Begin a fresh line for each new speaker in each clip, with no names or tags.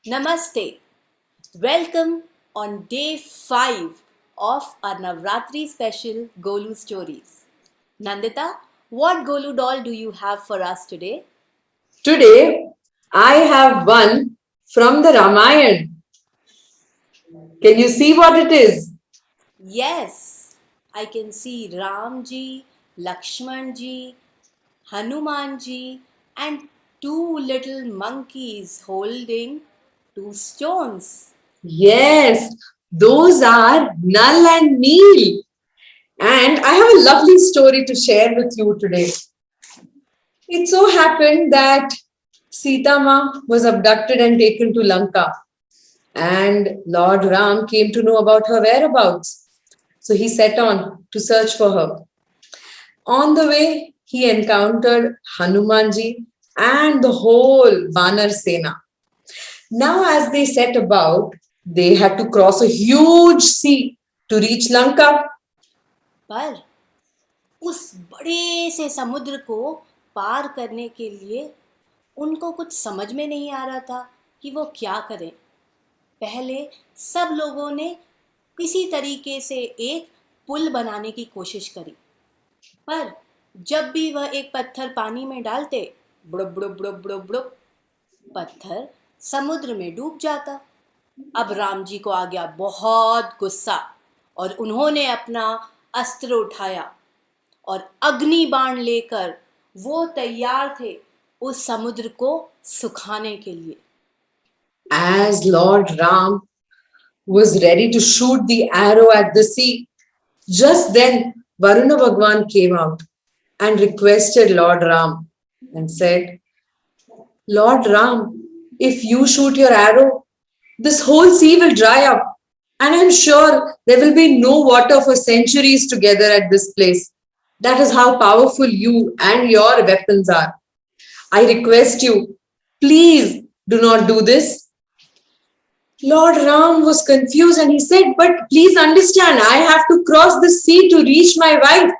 Namaste. Welcome on day 5 of our Navratri special Golu stories. Nandita, what Golu doll do you have for us today?
Today, I have one from the Ramayana. Can you see what it is?
Yes, I can see Ramji, Lakshmanji, Hanumanji, and two little monkeys holding two stones.
Yes, those are Nal and Neel. And I have a lovely story to share with you today. It so happened that Sita Ma was abducted and taken to Lanka, and Lord Ram came to know about her whereabouts. So he set on to search for her. On the way, he encountered Hanumanji and the whole Vanar Sena. Now, as they set about, they had to cross a huge sea to reach Lanka.
पर उस बड़े से समुद्र को पार करने के लिए उनको कुछ समझ में नहीं आ रहा था कि वो क्या करें। पहले सब लोगों ने किसी तरीके से एक पुल बनाने की कोशिश करी, पर जब भी वह एक पत्थर पानी में डालते, बुड़ुब बुड़ुब बुड़ुब बुड़ुब बुड़ुब, पत्थर समुद्र में डूब जाता। अब राम जी को आ गया बहुत गुस्सा और उन्होंने अपना अस्त्र उठाया और अग्नि बाण लेकर वो तैयार थे उस समुद्र को सुखाने के लिए।
As Lord Ram was ready to shoot the arrow at the sea, just then Varuna Bhagwan came out and requested Lord Ram and said, Lord Ram, if you shoot your arrow, this whole sea will dry up, and I'm sure there will be no water for centuries together at this place. That is how powerful you and your weapons are. I request you, please do not do this. Lord Ram was confused and he said, but please understand, I have to cross the sea to reach my wife.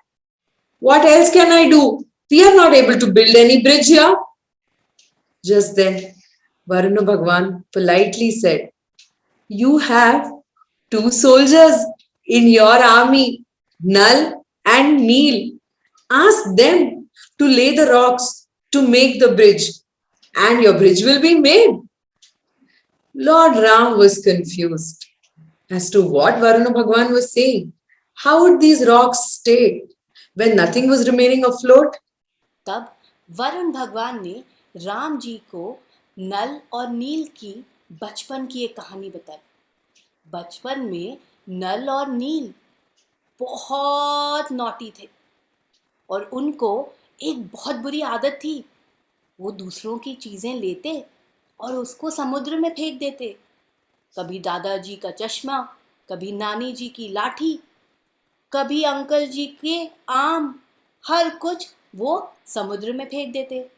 What else can I do? We are not able to build any bridge here. Just then, Varuna Bhagwan politely said, you have two soldiers in your army, Nal and Neel. Ask them to lay the rocks to make the bridge, and your bridge will be made. Lord Ram was confused as to what Varuna Bhagwan was saying. How would these rocks stay when nothing was remaining afloat?
तब वरुण भगवान ने राम जी को नल और नील की बचपन की एक कहानी बताई। बचपन में नल और नील बहुत नॉटी थे और उनको एक बहुत बुरी आदत थी। वो दूसरों की चीज़ें लेते और उसको समुद्र में फेंक देते। कभी दादाजी का चश्मा, कभी नानी जी की लाठी, कभी अंकल जी के आम, हर कुछ वो समुद्र में फेंक देते।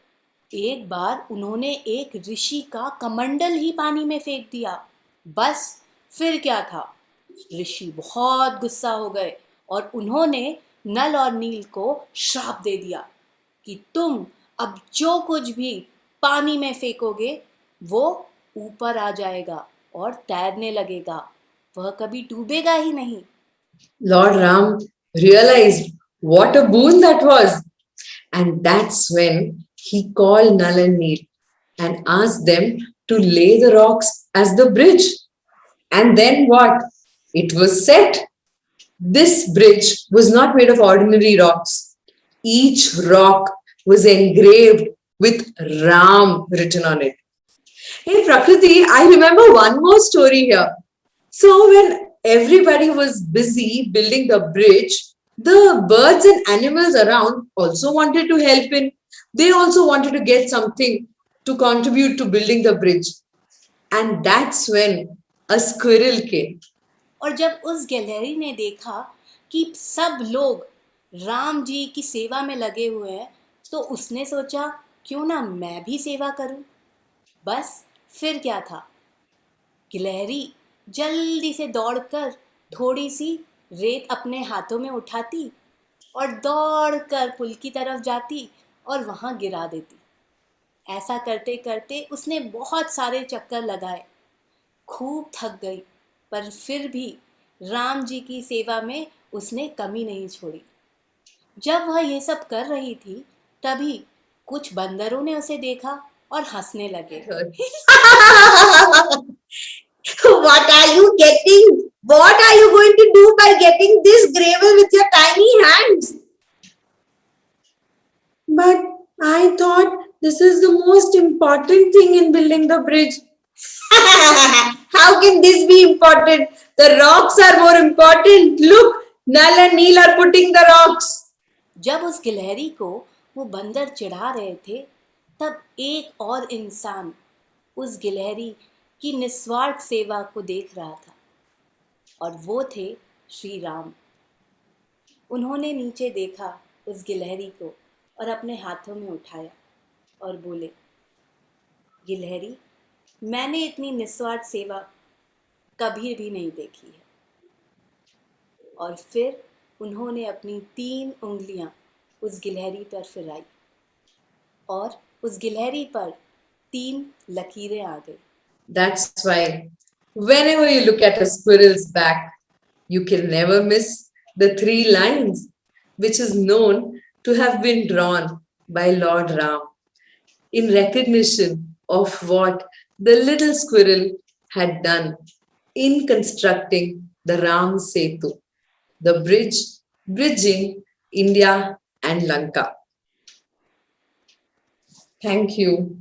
एक बार उन्होंने एक ऋषि का कमंडल ही पानी में फेंक दिया। बस फिर क्या था, ऋषि बहुत गुस्सा हो गए और उन्होंने नल और नील को श्राप दे दिया कि तुम अब जो कुछ भी पानी में फेंकोगे वो ऊपर आ जाएगा और तैरने लगेगा, वह कभी डूबेगा ही नहीं।
Lord Ram realized what a boon that was. And that's when he called Nal and Neel and asked them to lay the rocks as the bridge. And then what? It was set. This bridge was not made of ordinary rocks. Each rock was engraved with Ram written on it. Hey Prakriti, I remember one more story here. So, when everybody was busy building the bridge, the birds and animals around also wanted to help in. They also wanted to get something to contribute to building the bridge. And that's when a squirrel came.
और जब उस गिलहरी ने देखा कि सब लोग राम जी की सेवा में लगे हुए हैं, तो उसने सोचा क्यों ना मैं भी सेवा करूं। बस फिर क्या था, गिलहरी जल्दी से दौड़कर थोड़ी सी रेत अपने हाथों में उठाती और दौड़कर पुल की तरफ जाती और वहां गिरा देती। ऐसा करते करते उसने बहुत सारे चक्कर लगाए खूब थक गई, पर फिर भी राम जी की सेवा में उसने कमी नहीं छोड़ी। जब वह ये सब कर रही थी, तभी कुछ बंदरों ने उसे देखा और हंसने लगे।
What are you getting? What are you going to do by getting this gravel with your tiny hands? But I thought this is the most important thing in building the bridge. How can this be important? The rocks are more important. Look, Nal and Neel are putting the rocks.
जब उस गिलहरी को वो बंदर चिढ़ा रहे थे, तब एक और इंसान उस गिलहरी की निस्वार्थ सेवा को देख रहा था, और वो थे श्री राम। उन्होंने नीचे देखा उस गिलहरी को और अपने हाथों में उठाया और बोले, गिलहरी, मैंने इतनी निस्वार्थ सेवा कभी भी नहीं देखी है। और फिर उन्होंने अपनी 3 उंगलियां उस गिलहरी पर फिराई और उस गिलहरी पर 3 लकीरें आ गई। That's why whenever you look at a squirrel's back, you can never miss the 3 lines, which is known to have been drawn by Lord Ram in recognition of what the little squirrel had done in constructing the Ram Setu, the bridge bridging India and Lanka. Thank you.